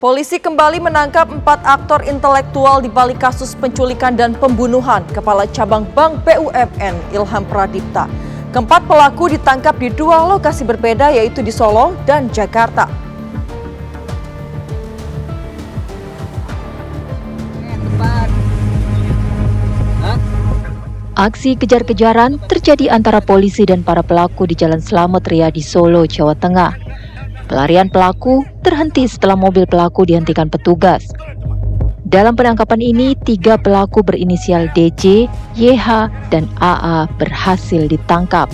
Polisi kembali menangkap 4 aktor intelektual di balik kasus penculikan dan pembunuhan Kepala Cabang Bank BUMN Ilham Pradipta. Keempat pelaku ditangkap di 2 lokasi berbeda, yaitu di Solo dan Jakarta. Aksi kejar-kejaran terjadi antara polisi dan para pelaku di Jalan Slamet Riyadi, Solo, Jawa Tengah. Pelarian pelaku terhenti setelah mobil pelaku dihentikan petugas. Dalam penangkapan ini, 3 pelaku berinisial DJ, YH, dan AA berhasil ditangkap.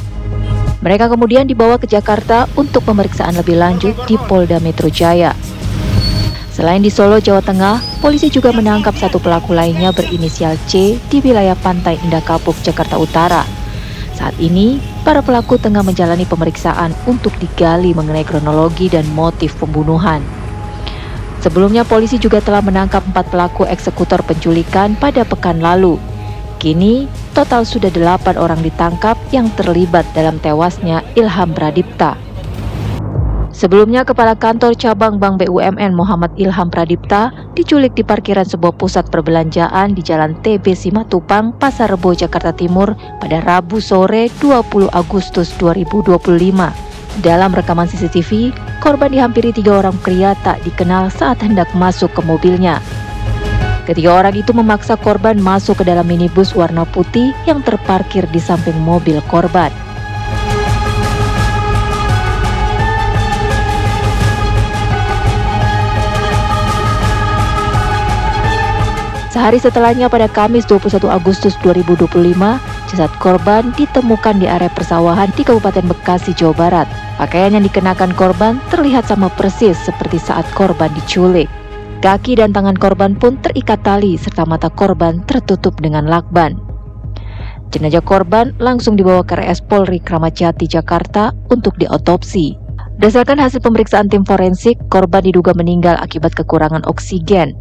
Mereka kemudian dibawa ke Jakarta untuk pemeriksaan lebih lanjut di Polda Metro Jaya. Selain di Solo, Jawa Tengah, polisi juga menangkap 1 pelaku lainnya berinisial C di wilayah Pantai Indah Kapuk, Jakarta Utara. Saat ini, para pelaku tengah menjalani pemeriksaan untuk digali mengenai kronologi dan motif pembunuhan. Sebelumnya, polisi juga telah menangkap 4 pelaku eksekutor penculikan pada pekan lalu. Kini, total sudah 8 orang ditangkap yang terlibat dalam tewasnya Ilham Pradipta. Sebelumnya, Kepala Kantor Cabang Bank BUMN Muhammad Ilham Pradipta diculik di parkiran sebuah pusat perbelanjaan di Jalan TB Simatupang, Pasar Rebo, Jakarta Timur pada Rabu sore 20 Agustus 2025. Dalam rekaman CCTV, korban dihampiri 3 orang pria tak dikenal saat hendak masuk ke mobilnya. Ketiga orang itu memaksa korban masuk ke dalam minibus warna putih yang terparkir di samping mobil korban. Sehari setelahnya pada Kamis 21 Agustus 2025, jasad korban ditemukan di area persawahan di Kabupaten Bekasi, Jawa Barat. Pakaian yang dikenakan korban terlihat sama persis seperti saat korban diculik. Kaki dan tangan korban pun terikat tali serta mata korban tertutup dengan lakban. Jenazah korban langsung dibawa ke RS Polri Kramat Jati, Jakarta untuk diotopsi. Berdasarkan hasil pemeriksaan tim forensik, korban diduga meninggal akibat kekurangan oksigen.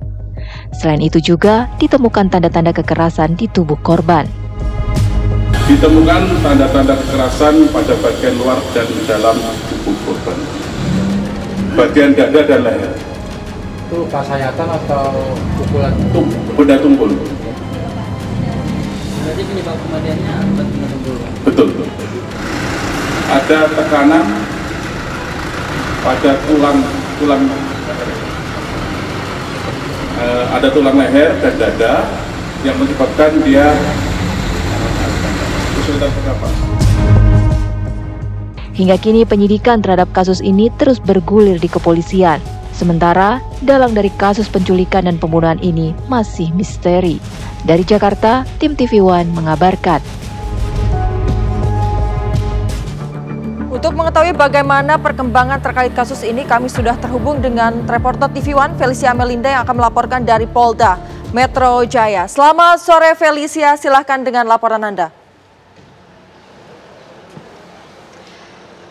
Selain itu juga ditemukan tanda-tanda kekerasan di tubuh korban. Ditemukan tanda-tanda kekerasan pada bagian luar dan dalam tubuh korban. Bagian dada dan leher. Itu luka sayatan atau pukulan? Benda tumpul. Berarti penyebab kematiannya akibat benda tumpul? Betul. Ada tekanan pada tulang ada tulang leher dan dada yang menyebabkan dia kesulitan bernafas. Hingga kini penyidikan terhadap kasus ini terus bergulir di kepolisian. Sementara dalang dari kasus penculikan dan pembunuhan ini masih misteri. Dari Jakarta, tim TV One mengabarkan. Untuk mengetahui bagaimana perkembangan terkait kasus ini, kami sudah terhubung dengan reporter TV One Felicia Melinda yang akan melaporkan dari Polda Metro Jaya. Selamat sore Felicia, silahkan dengan laporan Anda.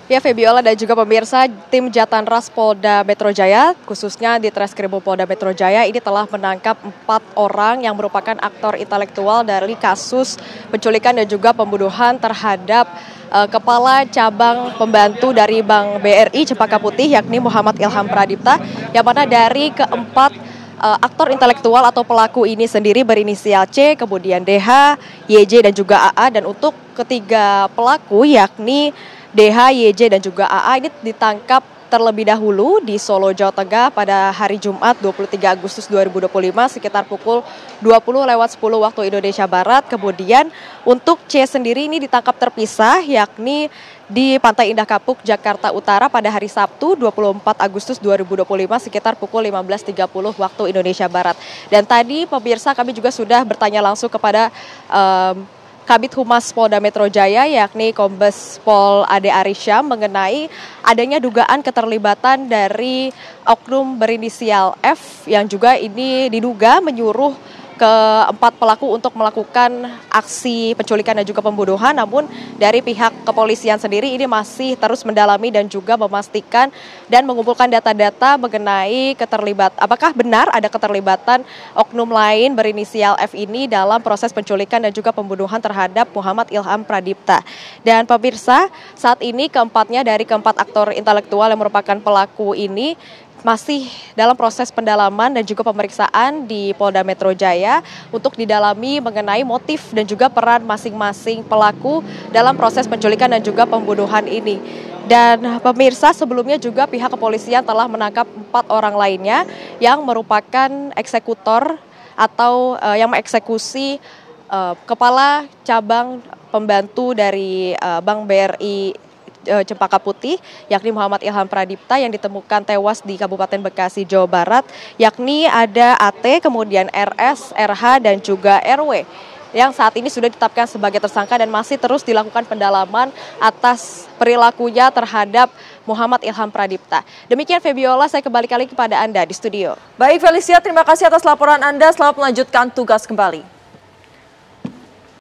Ya, Febiola dan juga pemirsa, tim Jatanras Polda Metro Jaya, khususnya di Treskrimum Polda Metro Jaya, ini telah menangkap 4 orang yang merupakan aktor intelektual dari kasus penculikan dan juga pembunuhan terhadap Kepala Cabang Pembantu dari Bank BRI Cempaka Putih, yakni Muhammad Ilham Pradipta, yang mana dari keempat aktor intelektual atau pelaku ini sendiri berinisial C, kemudian DH, YJ, dan juga AA. Dan untuk ketiga pelaku yakni DH, YJ, dan juga AA ini ditangkap terlebih dahulu di Solo, Jawa Tengah pada hari Jumat 23 Agustus 2025 sekitar pukul 20:10 waktu Indonesia Barat. Kemudian untuk C sendiri ini ditangkap terpisah yakni di Pantai Indah Kapuk, Jakarta Utara pada hari Sabtu 24 Agustus 2025 sekitar pukul 15:30 waktu Indonesia Barat. Dan tadi pemirsa kami juga sudah bertanya langsung kepada Kabid Humas Polda Metro Jaya yakni Kombes Pol Ade Arysyam mengenai adanya dugaan keterlibatan dari oknum berinisial F yang juga ini diduga menyuruh keempat pelaku untuk melakukan aksi penculikan dan juga pembunuhan. Namun dari pihak kepolisian sendiri ini masih terus mendalami dan juga memastikan dan mengumpulkan data-data mengenai apakah benar ada keterlibatan oknum lain berinisial F ini dalam proses penculikan dan juga pembunuhan terhadap Muhammad Ilham Pradipta. Dan pemirsa, saat ini keempat aktor intelektual yang merupakan pelaku ini masih dalam proses pendalaman dan juga pemeriksaan di Polda Metro Jaya untuk didalami mengenai motif dan juga peran masing-masing pelaku dalam proses penculikan dan juga pembunuhan ini. Dan pemirsa, sebelumnya juga pihak kepolisian telah menangkap 4 orang lainnya yang merupakan eksekutor atau yang mengeksekusi kepala cabang pembantu dari Bank BRI Cempaka Putih, yakni Muhammad Ilham Pradipta yang ditemukan tewas di Kabupaten Bekasi, Jawa Barat, yakni ada AT, kemudian RS, RH, dan juga RW, yang saat ini sudah ditetapkan sebagai tersangka dan masih terus dilakukan pendalaman atas perilakunya terhadap Muhammad Ilham Pradipta. Demikian Febiola, saya kembali kepada Anda di studio. Baik Felicia, terima kasih atas laporan Anda. Selamat melanjutkan tugas kembali.